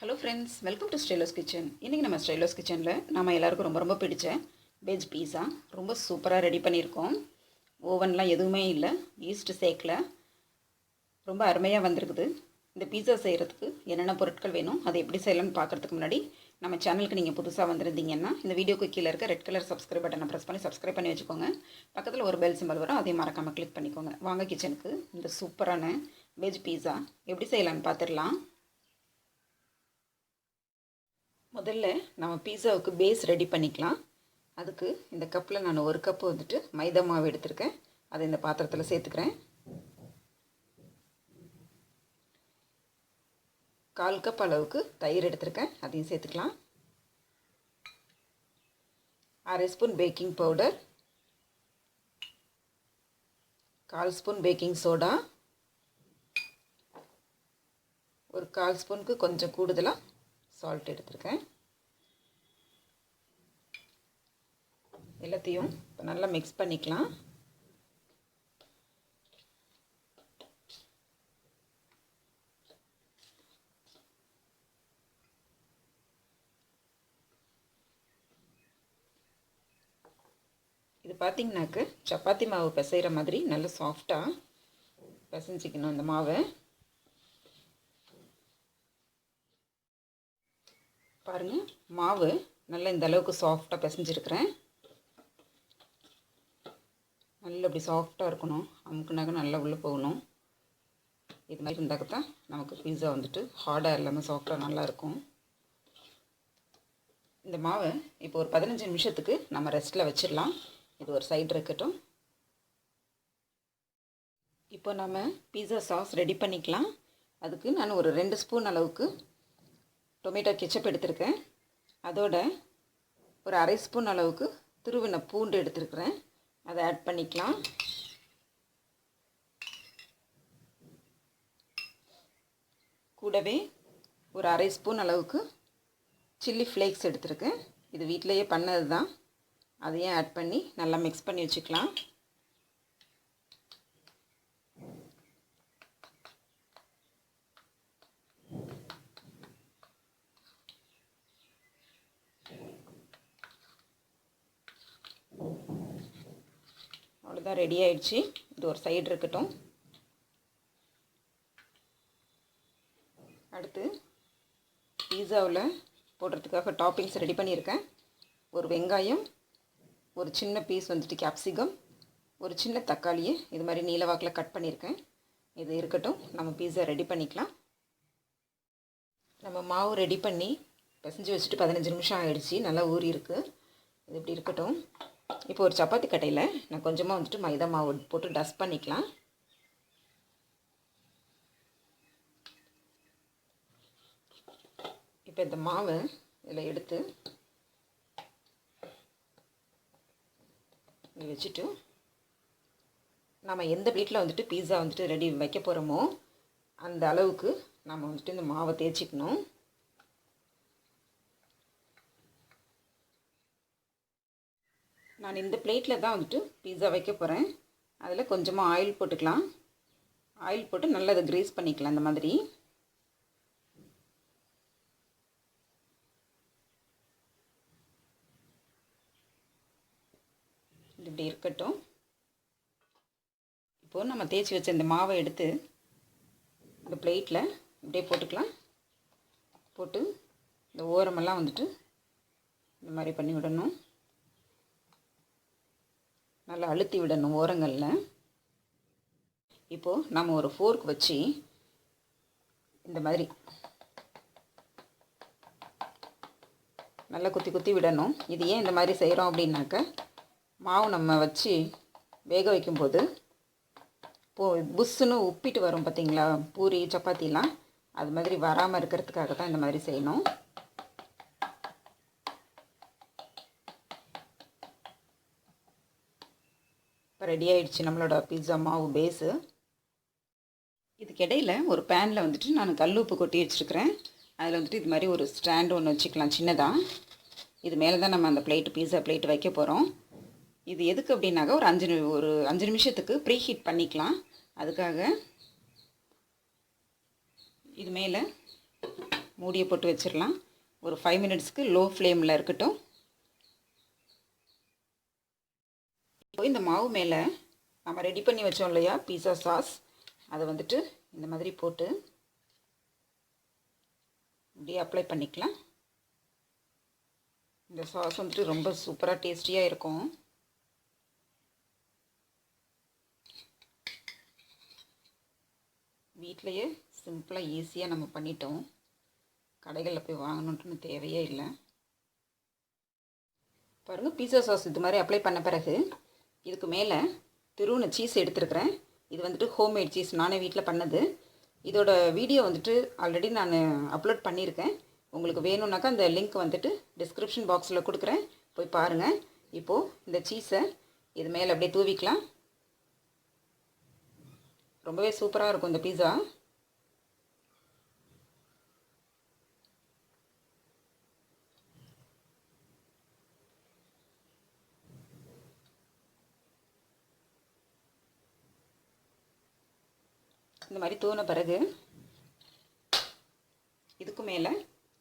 Hello friends, welcome to Stylos Kitchen. இன்றைக்கி நம்ம ஸ்டைலோஸ் கிச்சனில் நம்ம எல்லாருக்கும் ரொம்ப பிடிச்ச வெஜ் பீஸா ரொம்ப சூப்பராக ரெடி பண்ணியிருக்கோம். ஓவன்லாம் எதுவுமே இல்லை, ஈஸ்ட் சேர்க்கல, ரொம்ப அருமையாக வந்திருக்குது. இந்த பீஸா செய்கிறதுக்கு என்னென்ன பொருட்கள் வேணும், அதை எப்படி செய்யலாம்னு பார்க்குறதுக்கு முன்னாடி நம்ம சேனலுக்கு நீங்கள் புதுசாக வந்திருந்தீங்கன்னா இந்த வீடியோக்கு கீழே இருக்க ரெட் கலர் சப்ஸ்கிரைப் பட்டனை ப்ரெஸ் பண்ணி சப்ஸ்கிரைப் பண்ணி வச்சுக்கோங்க. பக்கத்தில் ஒரு பெல் சிம்பல் வரும், அதையும் மறக்காமல் கிளிக் பண்ணிக்கோங்க. வாங்க கிச்சனுக்கு இந்த சூப்பரான வெஜ் பீஸா எப்படி செய்யலான்னு பார்த்துடலாம். முதல்ல நம்ம பீஸாவுக்கு பேஸ் ரெடி பண்ணிக்கலாம். அதுக்கு இந்த கப்பில் நான் ஒரு கப்பு வந்துட்டு மைதா மாவு எடுத்திருக்கேன். அதை இந்த பாத்திரத்தில் சேர்த்துக்கிறேன். 1/4 கப் அளவுக்கு தயிர் எடுத்திருக்கேன், அதையும் சேர்த்துக்கலாம். 1/2 spoon baking powder, 1/4 spoon baking soda, ஒரு 1/4 ஸ்பூனுக்கு கொஞ்சம் கூடுதலாக சால்ட் எடுத்திருக்கேன். எல்லாத்தையும் இப்போ நல்லா மிக்ஸ் பண்ணிக்கலாம். இது பார்த்திங்கனாக்க சப்பாத்தி மாவு பிசைகிற மாதிரி நல்லா சாஃப்டாக பிசைஞ்சிக்கணும் இந்த மாவை. பாருங்கள், மாவு நல்லா இந்த அளவுக்கு சாஃப்டாக பிசைஞ்சிருக்கிறேன். நல்லா இப்படி சாஃப்டாக இருக்கணும், அமுக்குனாக்க நல்லா உள்ளே போகணும். இது மாதிரி இருந்தாக்க தான் நமக்கு பீஸா வந்துட்டு ஹார்டாக இல்லாமல் சாஃப்டாக நல்லாயிருக்கும். இந்த மாவை இப்போ ஒரு 15 நிமிஷத்துக்கு நம்ம ரெஸ்ட்டில் வச்சிடலாம். இது ஒரு சைடு இருக்கட்டும். இப்போ நம்ம பீஸா சாஸ் ரெடி பண்ணிக்கலாம். அதுக்கு நான் ஒரு 2 ஸ்பூன் அளவுக்கு டொமேட்டோ கெச்சப் எடுத்திருக்கேன். அதோட ஒரு 1/2 ஸ்பூன் அளவுக்கு துருவின பூண்டு எடுத்துருக்கிறேன், அதை ஆட் பண்ணிக்கலாம். கூடவே ஒரு 1/2 ஸ்பூன் அளவுக்கு சில்லி ஃப்ளேக்ஸ் எடுத்துருக்கேன். இது வீட்டிலையே பண்ணது தான், அதையும் ஆட் பண்ணி நல்லா மிக்ஸ் பண்ணி வச்சுக்கலாம். அவ்வளோதான், ரெடி ஆயிடுச்சு. இது ஒரு சைடு இருக்கட்டும். அடுத்து பீஸாவில் போடுறதுக்காக டாப்பிங்ஸ் ரெடி பண்ணியிருக்கேன். ஒரு வெங்காயம், ஒரு சின்ன பீஸ் வந்துட்டு கேப்சிகம், ஒரு சின்ன தக்காளியை இது மாதிரி நீளவாக்கில் கட் பண்ணியிருக்கேன். இது இருக்கட்டும், நம்ம பீஸா ரெடி பண்ணிக்கலாம். நம்ம மாவு ரெடி பண்ணி பிசைஞ்சு வச்சுட்டு 15 நிமிஷம் ஆகிடுச்சி, நல்லா ஊறி இருக்குது. இது இப்படி இருக்கட்டும். இப்போ ஒரு சப்பாத்தி கட்டையில் நான் கொஞ்சமாக வந்துட்டு மைதா மாவு போட்டு டஸ்ட் பண்ணிக்கலாம். இப்போ இந்த மாவை இதில் எடுத்து வச்சுட்டு நம்ம எந்த பிளேட்டில் வந்துட்டு பீஸா வந்துட்டு ரெடி வைக்க போகிறோமோ அந்த அளவுக்கு நம்ம வந்துட்டு இந்த மாவை தேய்ச்சிக்கணும். நான் இந்த பிளேட்டில் தான் வந்துட்டு பீஸா வைக்க போகிறேன். அதில் கொஞ்சமாக ஆயில் போட்டுக்கலாம். ஆயில் போட்டு நல்லா அதை கிரீஸ் பண்ணிக்கலாம். இந்த மாதிரி இப்படி இருக்கட்டும். இப்போது நம்ம தேய்ச்சி வச்ச இந்த மாவை எடுத்து இந்த பிளேட்டில் இப்படியே போட்டுக்கலாம். போட்டு இந்த ஓரமெல்லாம் வந்துட்டு இந்த மாதிரி பண்ணி விடணும். நல்லா அழுத்தி விடணும் ஓரங்களில். இப்போது நம்ம ஒரு ஃபோர்க் வச்சு இந்த மாதிரி நல்லா குத்தி குத்தி விடணும். இது ஏன் இந்த மாதிரி செய்கிறோம் அப்படின்னாக்க, மாவு நம்ம வச்சு வேக வைக்கும்போது புஷ்ஷுன்னு உப்பிட்டு வரும் பார்த்திங்களா, பூரி சப்பாத்திலாம், அது மாதிரி வராமல் இருக்கிறதுக்காக தான் இந்த மாதிரி செய்யணும். இப்போ ரெடி ஆகிடுச்சு நம்மளோட பீஸா மாவு பேஸு. இதுக்கிடையில் ஒரு பேனில் வந்துட்டு நான் கல் உப்பு கொட்டி வச்சுருக்கிறேன். அதில் வந்துட்டு இது மாதிரி ஒரு ஸ்டாண்டு ஒன்று வச்சுக்கலாம் சின்னதாக. இது மேலே தான் நம்ம அந்த பீஸா பிளேட்டு வைக்க போகிறோம். இது எதுக்கு அப்படின்னாக்க ஒரு 5 நிமிஷத்துக்கு ப்ரீ ஹீட் பண்ணிக்கலாம். அதுக்காக இது மேலே மூடியை போட்டு வச்சிடலாம். ஒரு 5 மினிட்ஸ்க்கு லோ ஃப்ளேமில் இருக்கட்டும். இப்போ இந்த மாவு மேலே நம்ம ரெடி பண்ணி வச்சோம் இல்லையா பீஸா சாஸ், அதை வந்துட்டு இந்த மாதிரி போட்டு இப்படியே அப்ளை பண்ணிக்கலாம். இந்த சாஸ் வந்துட்டு ரொம்ப சூப்பராக டேஸ்டியாக இருக்கும். வீட்டிலையே சிம்பிளாக ஈஸியாக நம்ம பண்ணிட்டோம். கடைகளில் போய் வாங்கணுன்ட்டுன்னு தேவையே இல்லை. பாருங்கள், பீஸா சாஸ் இது மாதிரி அப்ளை பண்ண பிறகு இதுக்கு மேலே திருவுன சீஸ் எடுத்துருக்கிறேன். இது வந்துட்டு ஹோம்மேட் சீஸ், நானே வீட்டில் பண்ணது. இதோட வீடியோ வந்துட்டு ஆல்ரெடி நான் அப்லோட் பண்ணியிருக்கேன். உங்களுக்கு வேணும்னாக்கா அந்த லிங்க் வந்துட்டு டிஸ்கிரிப்ஷன் பாக்ஸில் கொடுக்குறேன், போய் பாருங்கள். இப்போது இந்த சீஸை இது மேலே அப்படியே தூவிக்கலாம். ரொம்பவே சூப்பராக இருக்கும் இந்த பீஸா. இந்த மாதிரி தூவின பிறகு இதுக்கு மேலே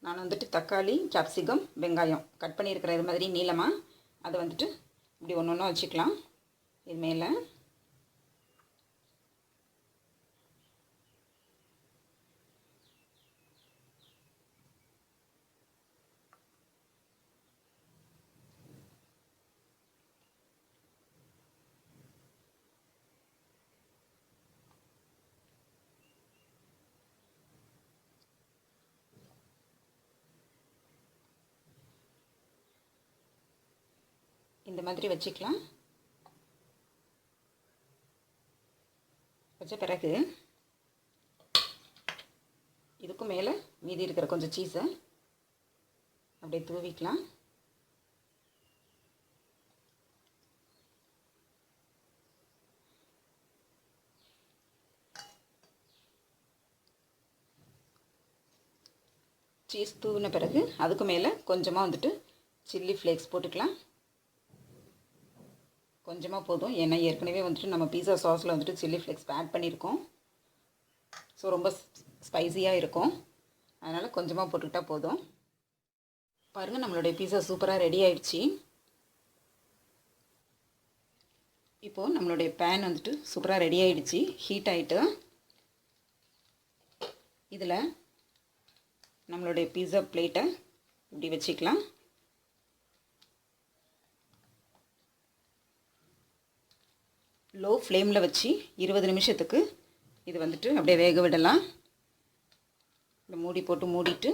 நான் வந்துட்டு தக்காளி, கேப்சிகம், வெங்காயம் கட் பண்ணியிருக்கிற இது மாதிரி நீளமாக அதை வந்துட்டு இப்படி ஒன்று ஒன்றா வச்சுக்கலாம். இது மேலே இந்த மாதிரி வச்சுக்கலாம். வச்ச பிறகு இதுக்கு மேலே மீதி இருக்கிற கொஞ்சம் சீஸை அப்படியே தூவிக்கலாம். சீஸ் தூவின பிறகு அதுக்கு மேலே கொஞ்சமாக வந்துட்டு சில்லி ஃப்ளேக்ஸ் போட்டுக்கலாம். கொஞ்சமாக போதும், ஏன்னா ஏற்கனவே வந்துட்டு நம்ம பீஸா சாஸில் வந்துட்டு சில்லி ஃப்ளேக்ஸ் ஆட் பண்ணியிருக்கோம். ஸோ ரொம்ப ஸ்பைஸியாக இருக்கும், அதனால் கொஞ்சமாக போட்டுக்கிட்டால் போதும். பாருங்கள், நம்மளுடைய பீஸா சூப்பராக ரெடி ஆயிடுச்சு. இப்போது நம்மளுடைய பேன் வந்துட்டு சூப்பராக ரெடி ஆகிடுச்சு, ஹீட் ஆகிட்டு. இதில் நம்மளுடைய பீஸா பிளேட்டை இப்படி வச்சுக்கலாம். லோ ஃப்ளேமில் வச்சு 20 நிமிஷத்துக்கு இது வந்துட்டு அப்படியே வேக விடலாம். இந்த மூடி போட்டு மூடிட்டு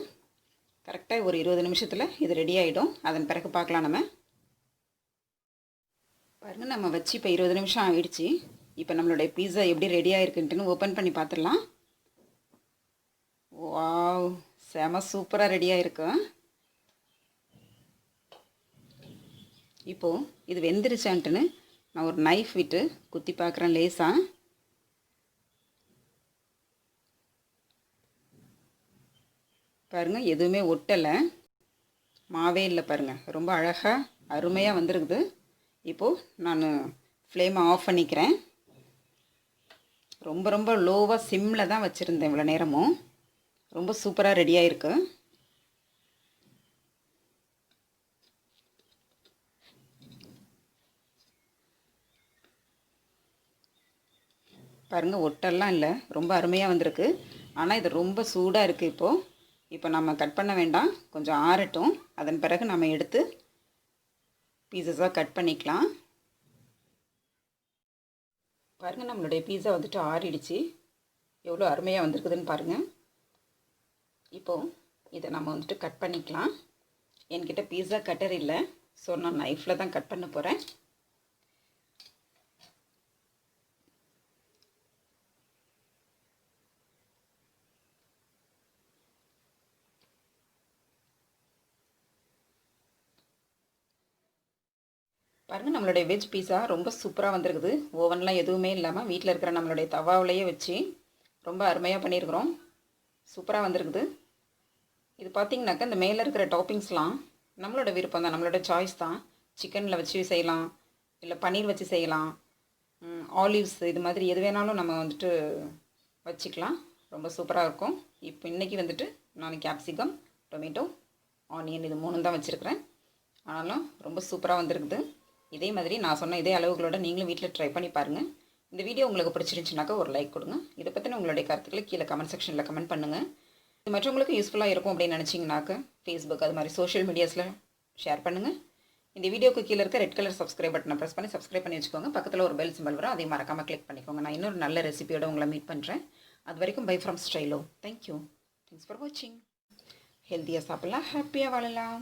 கரெக்டாக ஒரு 20 நிமிஷத்தில் இது ரெடி ஆகிடும். அதன் பிறகு பார்க்கலாம். நம்ம பாருங்கள், நம்ம வச்சு இப்போ 20 நிமிஷம் ஆகிடுச்சு. இப்போ நம்மளுடைய பீஸா எப்படி ரெடி ஆகிருக்குன்ட்டுன்னு ஓப்பன் பண்ணி பார்த்துடலாம். வாவ், செம சூப்பராக ரெடி ஆகிருக்கு. இப்போது இது வெந்துருச்சான்ட்டுன்னு நான் ஒரு நைஃப் விட்டு குத்தி பார்க்குறேன் லேசாக. பாருங்கள், எதுவுமே ஒட்டலை, மாவே இல்லை. பாருங்கள், ரொம்ப அழகாக அருமையாக வந்துருக்குது. இப்போது நான் ஃப்ளேமை ஆஃப் பண்ணிக்கிறேன். ரொம்ப ரொம்ப லோவாக சிம்மில் தான் வச்சுருந்தேன் இவ்வளோ நேரமும். ரொம்ப சூப்பராக ரெடியாக இருக்குது. பாருங்கள், ஒட்டெல்லாம் இல்லை, ரொம்ப அருமையாக வந்திருக்கு. ஆனால் இது ரொம்ப சூடாக இருக்குது. இப்போ நம்ம கட் பண்ண வேண்டாம், கொஞ்சம் ஆறட்டும். அதன் பிறகு நம்ம எடுத்து பீஸஸாக கட் பண்ணிக்கலாம். பாருங்கள், நம்மளுடைய பீஸா வந்துட்டு ஆறிடுச்சு. எவ்வளோ அருமையாக வந்திருக்குதுன்னு பாருங்கள். இப்போது இதை நம்ம வந்துட்டு கட் பண்ணிக்கலாம். என்கிட்ட பீஸா கட்டர் இல்லை, ஸோ நான் நைஃப்பில் தான் கட் பண்ண போகிறேன். பாருங்கள், நம்மளுடைய வெஜ் பீஸா ரொம்ப சூப்பராக வந்திருக்குது. ஓவன்லாம் எதுவுமே இல்லாமல் வீட்டில் இருக்கிற நம்மளுடைய தவாவிலையே வச்சு ரொம்ப அருமையாக பண்ணியிருக்கிறோம். சூப்பராக வந்திருக்குது. இது பார்த்திங்கனாக்கா இந்த மேலே இருக்கிற டாப்பிங்ஸ்லாம் நம்மளோட விருப்பம் தான், நம்மளோட சாய்ஸ் தான். சிக்கனில் வச்சு செய்யலாம், இல்லை பன்னீர் வச்சு செய்யலாம், ஆலிவ்ஸ், இது மாதிரி எது வேணாலும் நம்ம வந்துட்டு வச்சுக்கலாம். ரொம்ப சூப்பராக இருக்கும். இப்போ இன்றைக்கி வந்துட்டு நான் கேப்சிகம், டொமேட்டோ, ஆனியன் இது 3 தான் வச்சுருக்கிறேன். ஆனாலும் ரொம்ப சூப்பராக வந்திருக்குது. இதே மாதிரி நான் சொன்ன இதே அளவுகளோட நீங்களும் வீட்டில் ட்ரை பண்ணி பாருங்கள். இந்த வீடியோ உங்களுக்கு பிடிச்சிருந்துச்சுனாக்கா ஒரு லைக் கொடுங்க. இதை பற்றின உங்களுடைய கருத்துக்களை கீழே கமெண்ட் செக்ஷனில் கமெண்ட் பண்ணுங்கள். இது மற்றவங்களுக்கு யூஸ்ஃபுல்லாக இருக்கும் அப்படின்னு நினச்சிங்கனாக்க ஃபேஸ்புக் அது மாதிரி சோஷியல் மீடியாஸில் ஷேர் பண்ணுங்கள். இந்த வீடியோக்கு கீழே இருக்க ரெட் கலர் சப்ஸ்கிரைப் பட்டனை ப்ரெஸ் பண்ணி சப்ஸ்கிரைப் பண்ணி வச்சுக்கோங்க. பக்கத்தில் ஒரு பெல் சிம்பல் வரும், அதை மறக்காமல் கிளிக் பண்ணிக்கோங்க. நான் இன்னொரு நல்ல ரெசிபியோட உங்களை மீட் பண்ணுறேன். அது வரைக்கும் bye from Stylo. Thank you. Thanks for வாட்சிங். ஹெல்த்தியாக சாப்பிட்லாம், ஹாப்பியாக வாழலாம்.